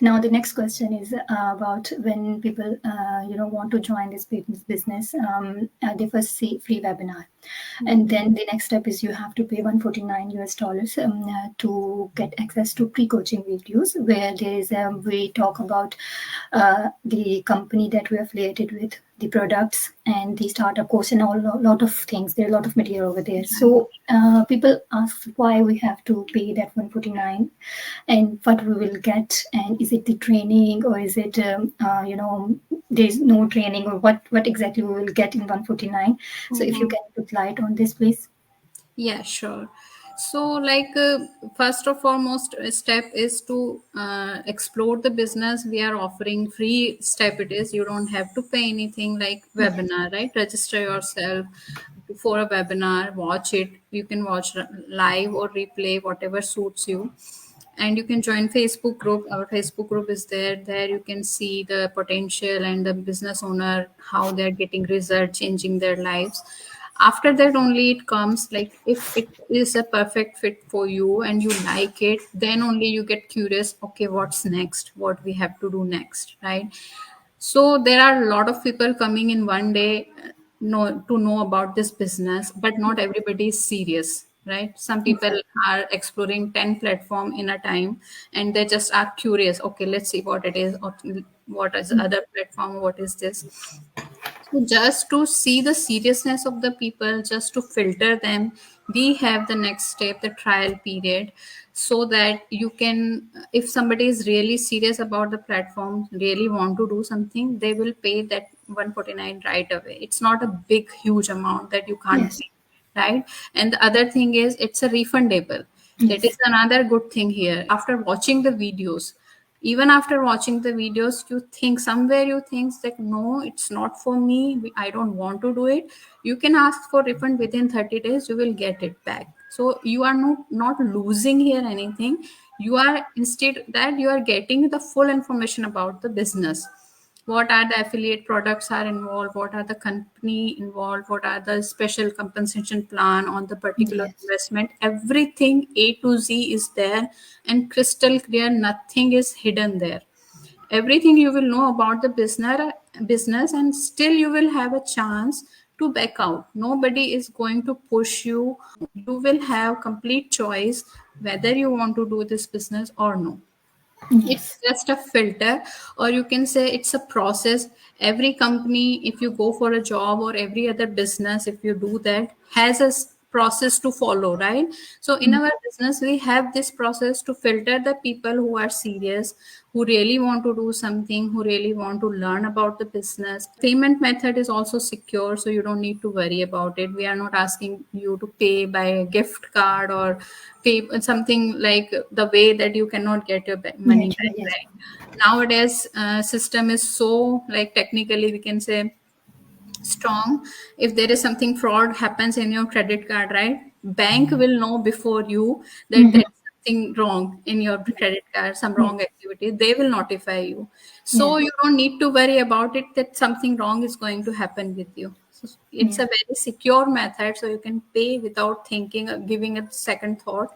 Now the next question is about when people, want to join this business. They first see free webinar, and then the next step is you have to pay $149 to get access to pre-coaching videos where there is we talk about the company that we're affiliated with, the products, and the startup course, and a lot of things. There are a lot of material over there. So people ask why we have to pay that 149 and what we will get, and is it the training, or is it there's no training, or what exactly we will get in 149. So if you can put light on this, please. Yeah, sure. So, like, first of foremost step is to explore the business. We are offering free step. It is, you don't have to pay anything like webinar, right? Register yourself for a webinar, watch it. You can watch live or replay, whatever suits you. And you can join Facebook group. Our Facebook group is there you can see the potential and the business owner, how they're getting result, changing their lives. After that only it comes, like, if it is a perfect fit for you and you like it, then only you get curious, okay, what's next, what we have to do next, right? So there are a lot of people coming in one day, know about this business, but not everybody is serious, right? Some people Exactly. are exploring 10 platform in a time, and they just are curious, okay, let's see what it is, or what is the other platform, what is this. So just to see the seriousness of the people, just to filter them, we have the next step, the trial period, so that you can, if somebody is really serious about the platform, really want to do something, they will pay that 149 right away. It's not a big, huge amount that you can't Yes. pay, right? And the other thing is it's a refundable. That is Yes. another good thing here. After watching the videos, even after watching the videos, you think somewhere, you think that no, it's not for me, I don't want to do it, you can ask for refund within 30 days, you will get it back. So you are not losing here anything. You are, instead that, you are getting the full information about the business. What are the affiliate products are involved, what are the company involved, what are the special compensation plan on the particular Yes. investment, everything A to Z is there, and crystal clear, nothing is hidden there. Everything you will know about the business, and still you will have a chance to back out. Nobody is going to push you. You will have complete choice whether you want to do this business or no. It's Yes. just a filter, or you can say it's a process. Every company, if you go for a job, or every other business, if you do that, has a process to follow, right? So in Mm. our business, we have this process to filter the people who are serious, who really want to do something, who really want to learn about the business. Payment method is also secure, so you don't need to worry about it. We are not asking you to pay by a gift card, or pay something like the way that you cannot get your money Naturally, back, yes. right? Nowadays system is so, like, technically we can say strong. If there is something fraud happens in your credit card, right, bank will know before you that Mm-hmm. there's something wrong in your credit card, some Yes. wrong activity, they will notify you. So Yes. you don't need to worry about it, that something wrong is going to happen with you. So it's Yeah. a very secure method, so you can pay without thinking, giving a second thought.